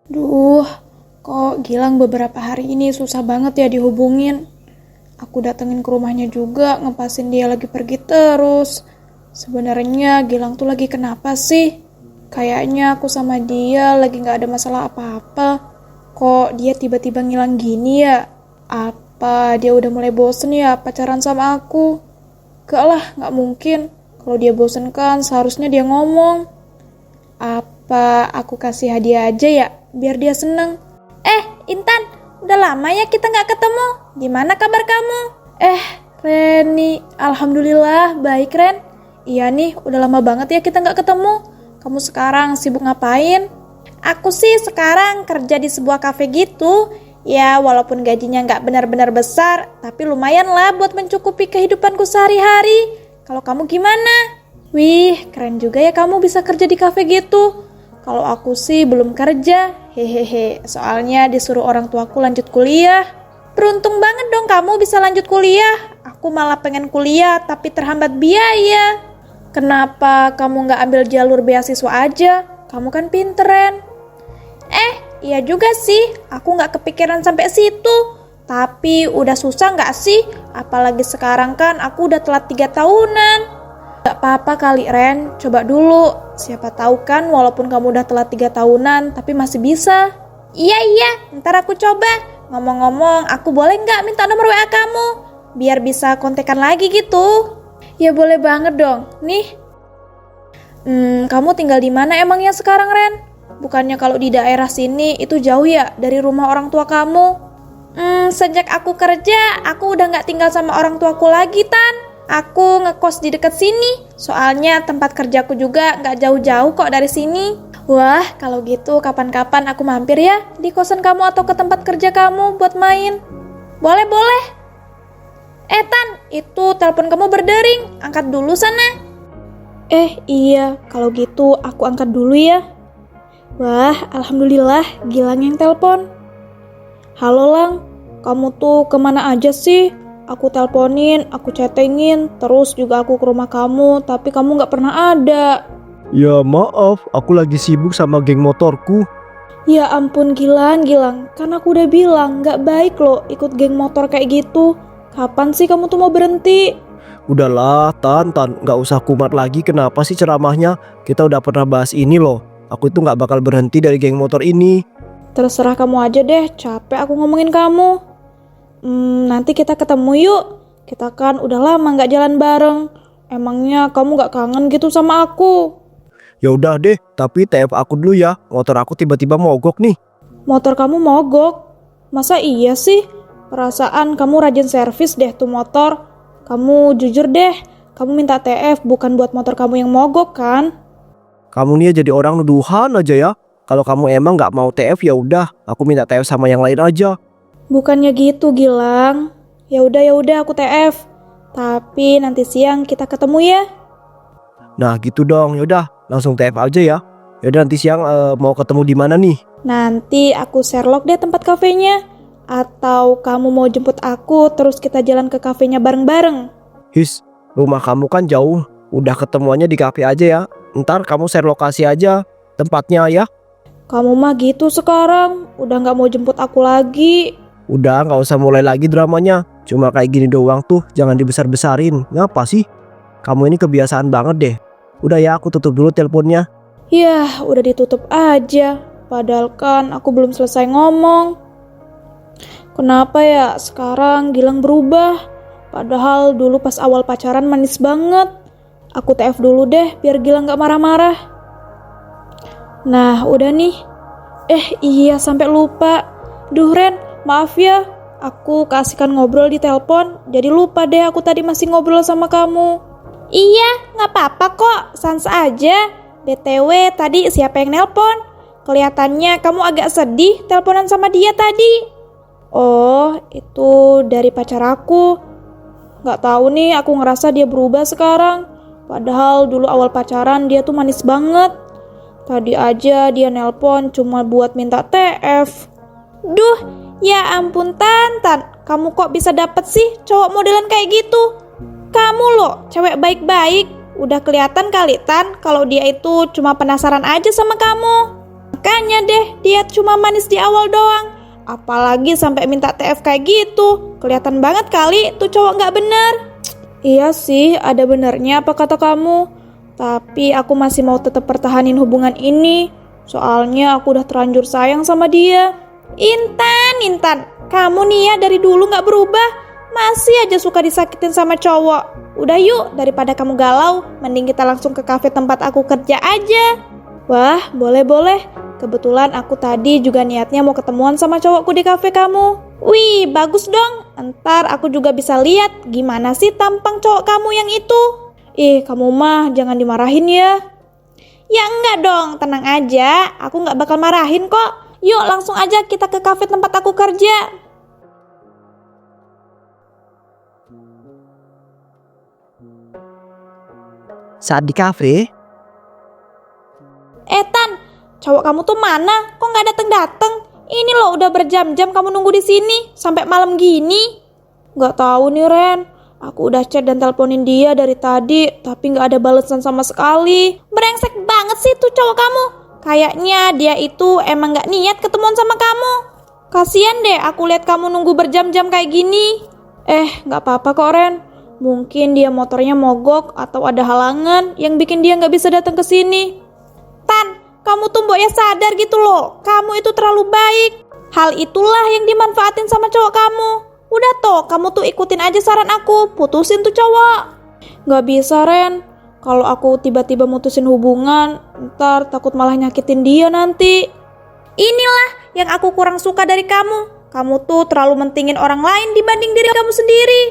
Duh, kok Gilang beberapa hari ini susah banget ya dihubungin. Aku datengin ke rumahnya juga, ngepasin dia lagi pergi terus. Sebenarnya Gilang tuh lagi kenapa sih? Kayaknya aku sama dia lagi gak ada masalah apa-apa. Kok dia tiba-tiba ngilang gini ya? Apa dia udah mulai bosen ya pacaran sama aku? Gak lah, gak mungkin. Kalau dia bosen kan seharusnya dia ngomong. Apa aku kasih hadiah aja ya, biar dia seneng? Intan, udah lama ya kita gak ketemu. Gimana kabar kamu? Reni, alhamdulillah baik Ren. Iya nih, udah lama banget ya kita gak ketemu. Kamu sekarang sibuk ngapain? Aku sih sekarang kerja di sebuah kafe gitu. Ya walaupun gajinya gak benar-benar besar, tapi lumayan lah buat mencukupi kehidupanku sehari-hari. Kalau kamu gimana? Wih, keren juga ya kamu bisa kerja di kafe gitu. Kalau aku sih belum kerja, hehehe. Soalnya disuruh orang tuaku lanjut kuliah. Beruntung banget dong kamu bisa lanjut kuliah. Aku malah pengen kuliah tapi terhambat biaya. Kenapa kamu nggak ambil jalur beasiswa aja? Kamu kan pinteran. Iya juga sih. Aku nggak kepikiran sampai situ. Tapi udah susah nggak sih? Apalagi sekarang kan aku udah telat 3 tahunan. Gak apa-apa kali Ren, coba dulu. Siapa tahu kan walaupun kamu udah telat 3 tahunan, tapi masih bisa. Iya, ntar aku coba. Ngomong-ngomong, aku boleh nggak minta nomor WA kamu? Biar bisa kontekan lagi gitu. Ya boleh banget dong. Nih. Kamu tinggal di mana emangnya sekarang Ren? Bukannya kalau di daerah sini itu jauh ya dari rumah orang tua kamu? Sejak aku kerja, aku udah nggak tinggal sama orang tuaku lagi Tan. Aku ngekos di dekat sini, soalnya tempat kerjaku juga nggak jauh-jauh kok dari sini. Wah, kalau gitu kapan-kapan aku mampir ya di kosan kamu atau ke tempat kerja kamu buat main. Boleh. Tan, itu telepon kamu berdering, angkat dulu sana. Iya, kalau gitu aku angkat dulu ya. Wah, alhamdulillah Gilang yang telepon. Halo Lang, kamu tuh kemana aja sih? Aku teleponin, aku chattingin, terus juga aku ke rumah kamu, tapi kamu gak pernah ada. Ya maaf, aku lagi sibuk sama geng motorku. Ya ampun Gilang, kan aku udah bilang gak baik loh ikut geng motor kayak gitu. Kapan sih kamu tuh mau berhenti? Udahlah, Tan, gak usah kumat lagi. Kenapa sih ceramahnya? Kita udah pernah bahas ini loh. Aku itu gak bakal berhenti dari geng motor ini. Terserah kamu aja deh, capek aku ngomongin kamu. Nanti kita ketemu yuk. Kita kan udah lama gak jalan bareng. Emangnya kamu gak kangen gitu sama aku? Ya udah deh, tapi TF aku dulu ya. Motor aku tiba-tiba mogok nih. Motor kamu mogok? Masa iya sih? Perasaan kamu rajin servis deh tuh motor. Kamu jujur deh, kamu minta TF bukan buat motor kamu yang mogok kan? Kamu nih jadi orang nuduhan aja ya. Kalau kamu emang gak mau TF ya udah, aku minta TF sama yang lain aja. Bukannya gitu Gilang. Ya udah aku TF. Tapi nanti siang kita ketemu ya. Nah gitu dong, ya udah langsung TF aja ya. Ya udah nanti siang mau ketemu di mana nih? Nanti aku Sherlock deh tempat kafenya. Atau kamu mau jemput aku terus kita jalan ke kafenya bareng-bareng? His, rumah kamu kan jauh. Udah ketemuannya di kafe aja ya. Ntar kamu share lokasi aja tempatnya ya. Kamu mah gitu sekarang. Udah gak mau jemput aku lagi. Udah gak usah mulai lagi dramanya. Cuma kayak gini doang tuh, jangan dibesar-besarin. Ngapa sih? Kamu ini kebiasaan banget deh. Udah ya, aku tutup dulu teleponnya. Yah, udah ditutup aja. Padahal kan aku belum selesai ngomong. Kenapa ya sekarang Gilang berubah? Padahal dulu pas awal pacaran manis banget. Aku TF dulu deh biar Gilang gak marah-marah. Nah, udah nih. Iya sampai lupa. Duh Ren, maaf ya. Aku keasikan ngobrol di telepon. Jadi lupa deh aku tadi masih ngobrol sama kamu. Iya, gak apa-apa kok. Sans aja. BTW tadi siapa yang nelpon? Kelihatannya kamu agak sedih teleponan sama dia tadi. Oh, itu dari pacar aku. Gak tahu nih, aku ngerasa dia berubah sekarang. Padahal dulu awal pacaran dia tuh manis banget. Tadi aja dia nelpon cuma buat minta TF. Duh, ya ampun Tan. Kamu kok bisa dapet sih cowok modelan kayak gitu? Kamu loh, cewek baik-baik. Udah kelihatan kali Tan kalau dia itu cuma penasaran aja sama kamu. Makanya deh, dia cuma manis di awal doang. Apalagi sampai minta TF kayak gitu. Kelihatan banget kali tuh cowok nggak bener. Iya sih, ada benernya apa kata kamu. Tapi aku masih mau tetap pertahanin hubungan ini. Soalnya aku udah terlanjur sayang sama dia. Intan, kamu nih ya dari dulu nggak berubah. Masih aja suka disakitin sama cowok. Udah yuk, daripada kamu galau, mending kita langsung ke kafe tempat aku kerja aja. Wah, boleh. Kebetulan aku tadi juga niatnya mau ketemuan sama cowokku di kafe kamu. Wih, bagus dong. Ntar aku juga bisa lihat gimana sih tampang cowok kamu yang itu. Ih, kamu mah jangan dimarahin ya. Ya enggak dong, tenang aja. Aku nggak bakal marahin kok. Yuk, langsung aja kita ke kafe tempat aku kerja. Saat di kafe, Tan, cowok kamu tuh mana? Kok nggak dateng-dateng? Ini loh udah berjam-jam kamu nunggu di sini sampai malam gini. Nggak tahu nih Ren. Aku udah chat dan teleponin dia dari tadi, tapi nggak ada balasan sama sekali. Brengsek banget sih tuh cowok kamu. Kayaknya dia itu emang nggak niat ketemuan sama kamu. Kasian deh aku lihat kamu nunggu berjam-jam kayak gini. Nggak apa-apa kok Ren. Mungkin dia motornya mogok atau ada halangan yang bikin dia nggak bisa datang ke sini. Tan, kamu tuh mbok ya sadar gitu loh. Kamu itu terlalu baik. Hal itulah yang dimanfaatin sama cowok kamu. Udah toh, kamu tuh ikutin aja saran aku. Putusin tuh cowok. Nggak bisa Ren. Kalau aku tiba-tiba mutusin hubungan, ntar takut malah nyakitin dia nanti. Inilah yang aku kurang suka dari kamu. Kamu tuh terlalu mentingin orang lain dibanding diri kamu sendiri.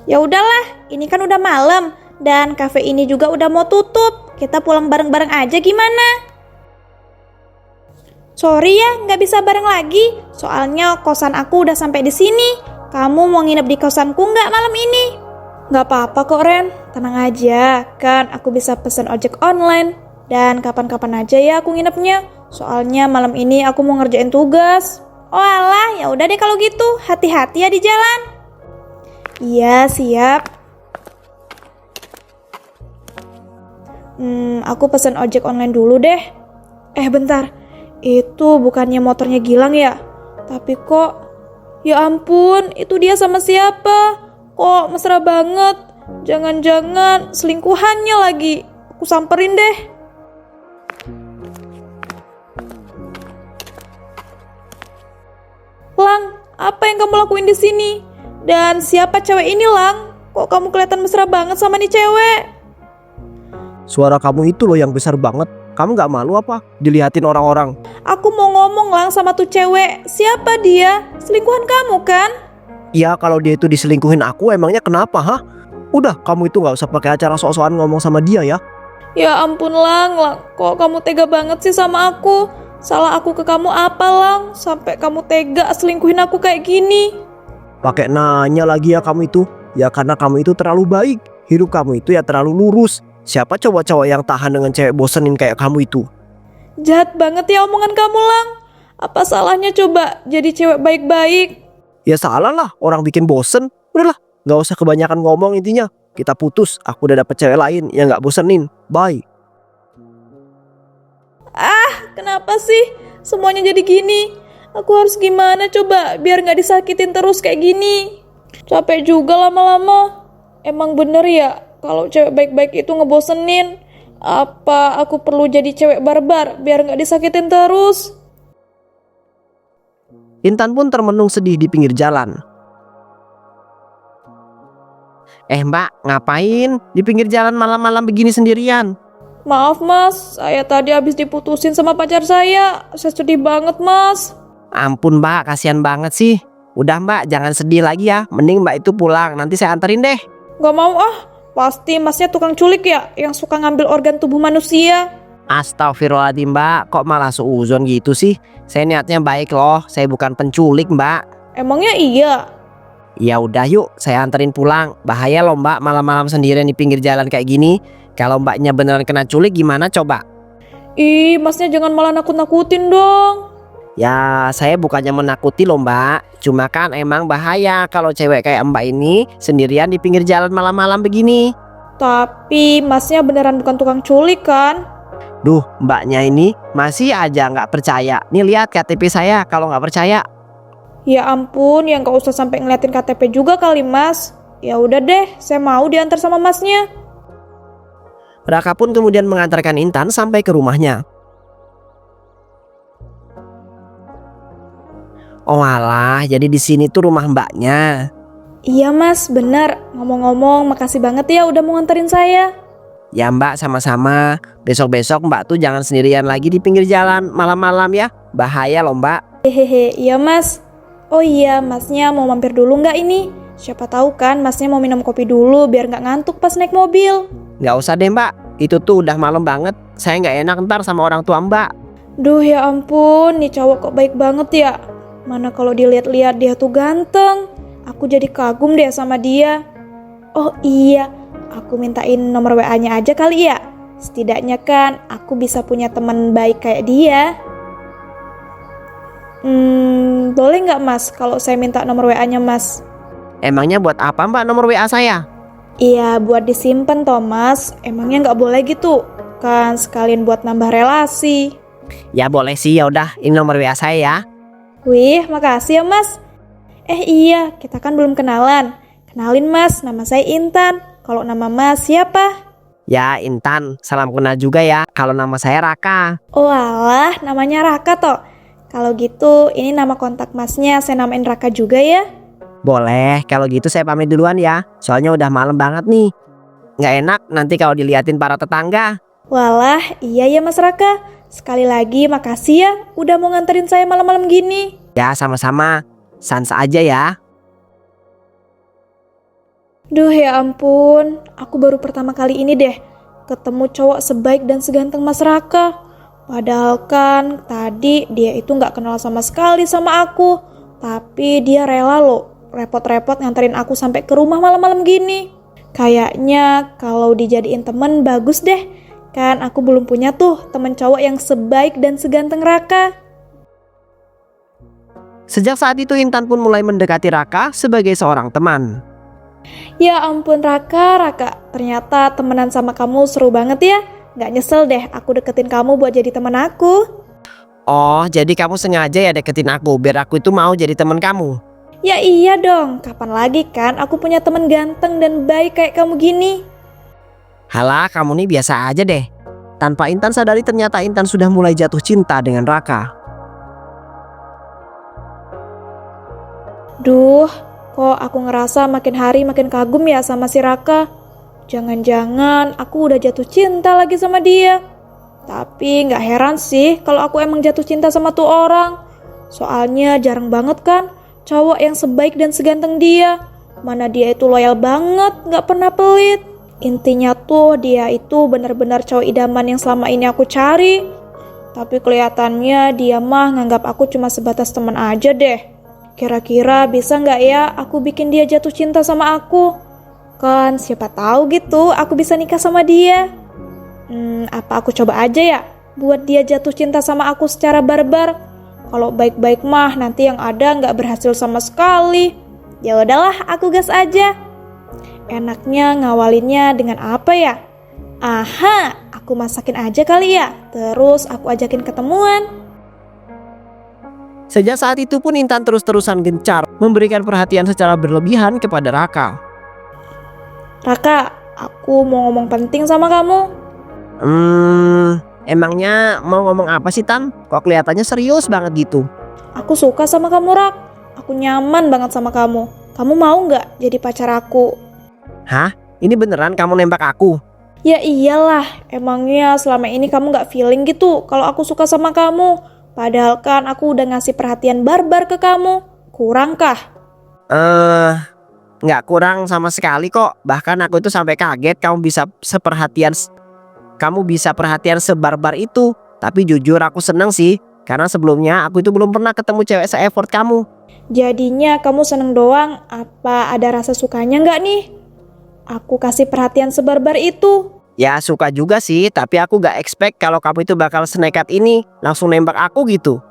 Ya udahlah, ini kan udah malam dan kafe ini juga udah mau tutup. Kita pulang bareng-bareng aja gimana? Sorry ya, nggak bisa bareng lagi. Soalnya kosan aku udah sampai di sini. Kamu mau nginep di kosanku nggak malam ini? Nggak apa-apa kok Ren, tenang aja. Kan aku bisa pesen ojek online. Dan kapan-kapan aja ya aku nginepnya. Soalnya malam ini aku mau ngerjain tugas. Oh alah, ya udah deh kalau gitu. Hati-hati ya di jalan. Iya, siap. Aku pesen ojek online dulu deh. Bentar. Itu bukannya motornya Gilang ya? Tapi kok, ya ampun, itu dia sama siapa? Kok mesra banget? Jangan-jangan selingkuhannya lagi. Aku samperin deh. Lang, apa yang kamu lakuin di sini? Dan siapa cewek ini, Lang? Kok kamu kelihatan mesra banget sama nih cewek? suara kamu itu loh yang besar banget. Kamu gak malu apa dilihatin orang-orang? Aku mau ngomong Lang sama tuh cewek. Siapa dia? Selingkuhan kamu kan? Ya kalau dia itu diselingkuhin aku, emangnya kenapa Udah, kamu itu gak usah pakai acara sok-sokan ngomong sama dia ya. Ya ampun Lang, kok kamu tega banget sih sama aku? Salah aku ke kamu apa Lang? Sampai kamu tega selingkuhin aku kayak gini. Pakai nanya lagi ya kamu itu. Ya karena kamu itu terlalu baik. Hidup kamu itu ya terlalu lurus. Siapa cowok-cowok yang tahan dengan cewek bosenin kayak kamu itu? Jahat banget ya omongan kamu Lang. Apa salahnya coba jadi cewek baik-baik? Ya salah lah, orang bikin bosen. Udahlah, gak usah kebanyakan ngomong intinya. Kita putus, aku udah dapet cewek lain yang gak bosenin. Bye. Kenapa sih semuanya jadi gini? Aku harus gimana coba biar gak disakitin terus kayak gini? Capek juga lama-lama. Emang bener ya kalau cewek baik-baik itu ngebosenin? Apa aku perlu jadi cewek barbar biar gak disakitin terus? Intan pun termenung sedih di pinggir jalan. Mbak, ngapain di pinggir jalan malam-malam begini sendirian? Maaf mas, saya tadi habis diputusin sama pacar saya. Saya sedih banget mas. Ampun mbak, kasihan banget sih. Udah mbak, jangan sedih lagi ya. Mending mbak itu pulang, nanti saya anterin deh. Gak mau pasti masnya tukang culik ya, yang suka ngambil organ tubuh manusia. Astagfirullahaladzim mbak, kok malah suuzon gitu sih? Saya niatnya baik loh, saya bukan penculik mbak. Emangnya iya? Ya udah yuk, saya anterin pulang. Bahaya loh mbak, malam-malam sendirian di pinggir jalan kayak gini. Kalau mbaknya beneran kena culik gimana coba? Ih, masnya jangan malah nakut-nakutin dong. Ya saya bukannya menakuti loh mbak. Cuma kan emang bahaya kalau cewek kayak mbak ini sendirian di pinggir jalan malam-malam begini. Tapi masnya beneran bukan tukang culik kan? Duh, mbaknya ini masih aja nggak percaya. Nih lihat KTP saya kalau nggak percaya. Ya ampun, ya nggak usah sampai ngeliatin KTP juga kali mas. Ya udah deh, saya mau diantar sama masnya. Raka pun kemudian mengantarkan Intan sampai ke rumahnya. Oh alah, jadi di sini tuh rumah mbaknya. Iya mas, benar. Ngomong-ngomong, makasih banget ya udah mau nganterin saya. Ya mbak, sama-sama. Besok-besok mbak tuh jangan sendirian lagi di pinggir jalan malam-malam ya. Bahaya loh mbak. Hehehe, iya mas. Oh iya, masnya mau mampir dulu nggak ini? Siapa tahu kan masnya mau minum kopi dulu biar nggak ngantuk pas naik mobil. Nggak usah deh mbak, itu tuh udah malam banget. Saya nggak enak ntar sama orang tua mbak. Duh ya ampun, nih cowok kok baik banget ya. Mana kalau dilihat-lihat dia tuh ganteng. Aku jadi kagum deh sama dia. Oh iya, aku mintain nomor WA-nya aja kali ya. Setidaknya kan aku bisa punya teman baik kayak dia. Boleh nggak mas kalau saya minta nomor WA-nya mas? Emangnya buat apa mbak nomor WA saya? Iya, buat disimpan Thomas. Emangnya nggak boleh gitu? Kan sekalian buat nambah relasi. Ya boleh sih, ya udah ini nomor WA saya ya. Wih, makasih ya mas. Iya, kita kan belum kenalan. Kenalin mas, nama saya Intan. Kalau nama mas siapa? Ya Intan, salam kenal juga ya. Kalau nama saya Raka. Oh alah, namanya Raka toh. Kalau gitu, ini nama kontak masnya saya namain Raka juga ya. Boleh, kalau gitu saya pamit duluan ya. Soalnya udah malam banget nih. Nggak enak nanti kalau diliatin para tetangga. Walah, iya ya mas Raka. Sekali lagi makasih ya udah mau nganterin saya malam-malam gini. Ya sama-sama, sans aja ya. Duh ya ampun, aku baru pertama kali ini deh ketemu cowok sebaik dan seganteng mas Raka. Padahal kan tadi dia itu gak kenal sama sekali sama aku. Tapi dia rela loh repot-repot nganterin aku sampai ke rumah malam-malam gini. Kayaknya kalau dijadiin temen bagus deh. Kan aku belum punya tuh temen cowok yang sebaik dan seganteng Raka. Sejak saat itu Intan pun mulai mendekati Raka sebagai seorang teman. Ya ampun Raka, ternyata temenan sama kamu seru banget ya. Gak nyesel deh aku deketin kamu buat jadi temen aku. Oh, jadi kamu sengaja ya deketin aku biar aku itu mau jadi teman kamu? Ya iya dong, kapan lagi kan aku punya temen ganteng dan baik kayak kamu gini. Halah, kamu nih biasa aja deh. Tanpa Intan sadari ternyata Intan sudah mulai jatuh cinta dengan Raka. Duh, kok aku ngerasa makin hari makin kagum ya sama si Raka. Jangan-jangan aku udah jatuh cinta lagi sama dia. Tapi gak heran sih kalau aku emang jatuh cinta sama tuh orang. Soalnya jarang banget kan cowok yang sebaik dan seganteng dia. Mana dia itu loyal banget, gak pernah pelit. Intinya tuh dia itu benar-benar cowok idaman yang selama ini aku cari. Tapi kelihatannya dia mah nganggap aku cuma sebatas teman aja deh. Kira-kira bisa gak ya aku bikin dia jatuh cinta sama aku? Kan siapa tahu gitu aku bisa nikah sama dia. Apa aku coba aja ya buat dia jatuh cinta sama aku secara barbar? Kalau baik-baik mah nanti yang ada nggak berhasil sama sekali. Ya udahlah, aku gas aja. Enaknya ngawalinnya dengan apa ya? Aha, aku masakin aja kali ya. Terus aku ajakin ketemuan. Sejak saat itu pun Intan terus-terusan gencar memberikan perhatian secara berlebihan kepada Raka. Raka, aku mau ngomong penting sama kamu. Emangnya mau ngomong apa sih Tan? Kok kelihatannya serius banget gitu? Aku suka sama kamu Rak. Aku nyaman banget sama kamu. Kamu mau nggak jadi pacar aku? Hah? Ini beneran kamu nembak aku? Ya iyalah, emangnya selama ini kamu gak feeling gitu kalau aku suka sama kamu? Padahal kan aku udah ngasih perhatian barbar ke kamu. Kurang kah? Nggak kurang sama sekali kok. Bahkan aku itu sampai kaget kamu bisa perhatian sebarbar itu. Tapi jujur aku seneng sih. Karena sebelumnya aku itu belum pernah ketemu cewek se-effort kamu. Jadinya kamu seneng doang, apa ada rasa sukanya nggak nih? Aku kasih perhatian sebarbar itu. Ya suka juga sih, tapi aku gak expect kalau kamu itu bakal senekat ini langsung nembak aku gitu.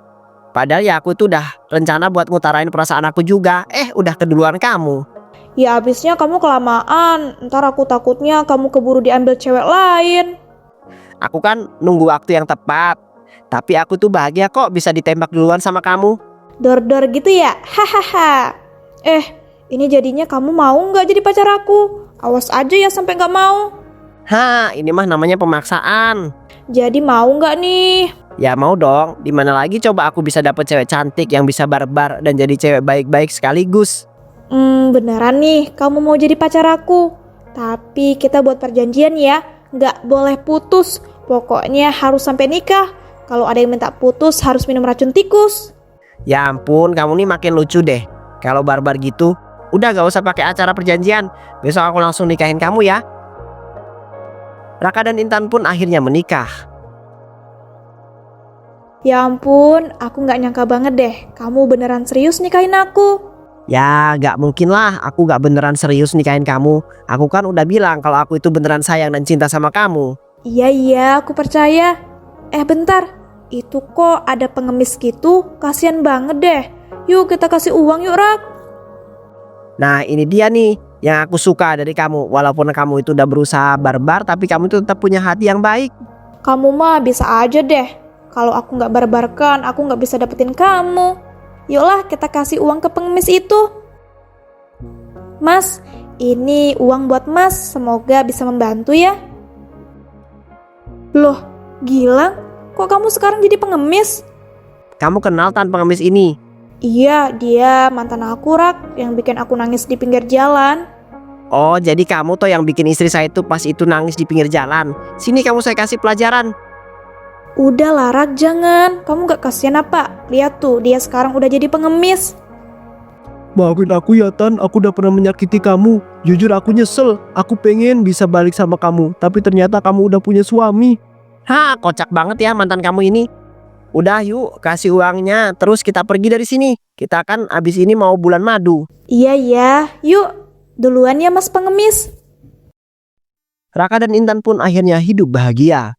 Padahal ya aku itu udah rencana buat ngutarain perasaan aku juga. Udah keduluan kamu. Ya abisnya kamu kelamaan, ntar aku takutnya kamu keburu diambil cewek lain. Aku kan nunggu waktu yang tepat. Tapi aku tuh bahagia kok bisa ditembak duluan sama kamu. Dor-dor gitu ya? Hahaha. Ini jadinya kamu mau nggak jadi pacar aku? Awas aja ya sampai nggak mau. Ini mah namanya pemaksaan. Jadi mau nggak nih? Ya mau dong, dimana lagi coba aku bisa dapet cewek cantik yang bisa barbar dan jadi cewek baik-baik sekaligus. Beneran nih kamu mau jadi pacar aku? Tapi kita buat perjanjian ya, nggak boleh putus. Pokoknya harus sampai nikah. Kalau ada yang minta putus harus minum racun tikus. Ya ampun, kamu nih makin lucu deh. Kalau barbar gitu, udah gak usah pakai acara perjanjian. Besok aku langsung nikahin kamu ya. Raka dan Intan pun akhirnya menikah. Ya ampun, aku nggak nyangka banget deh. Kamu beneran serius nikahin aku? Ya gak mungkin lah, aku gak beneran serius nikahin kamu. Aku kan udah bilang kalau aku itu beneran sayang dan cinta sama kamu. Iya, aku percaya. Bentar, itu kok ada pengemis gitu, kasihan banget deh. Yuk kita kasih uang yuk, Rak. Nah ini dia nih yang aku suka dari kamu. Walaupun kamu itu udah berusaha barbar, tapi kamu itu tetap punya hati yang baik. Kamu mah bisa aja deh. Kalau aku nggak barbarkan, aku nggak bisa dapetin kamu. Yuklah kita kasih uang ke pengemis itu. Mas, ini uang buat Mas. Semoga bisa membantu ya. Loh, Gilang, kok kamu sekarang jadi pengemis? Kamu kenal tan pengemis ini? Iya, dia mantan aku, Rak, yang bikin aku nangis di pinggir jalan. Oh jadi kamu tuh yang bikin istri saya itu pas itu nangis di pinggir jalan. Sini kamu saya kasih pelajaran. Udah lah, Rak, jangan. Kamu gak kasihan apa? Lihat tuh, dia sekarang udah jadi pengemis. Maafin aku ya Tan, aku udah pernah menyakiti kamu. Jujur aku nyesel, aku pengen bisa balik sama kamu. Tapi ternyata kamu udah punya suami. Kocak banget ya mantan kamu ini. Udah yuk kasih uangnya, terus kita pergi dari sini. Kita kan abis ini mau bulan madu. Iya, yuk. Duluan ya Mas pengemis. Raka dan Intan pun akhirnya hidup bahagia.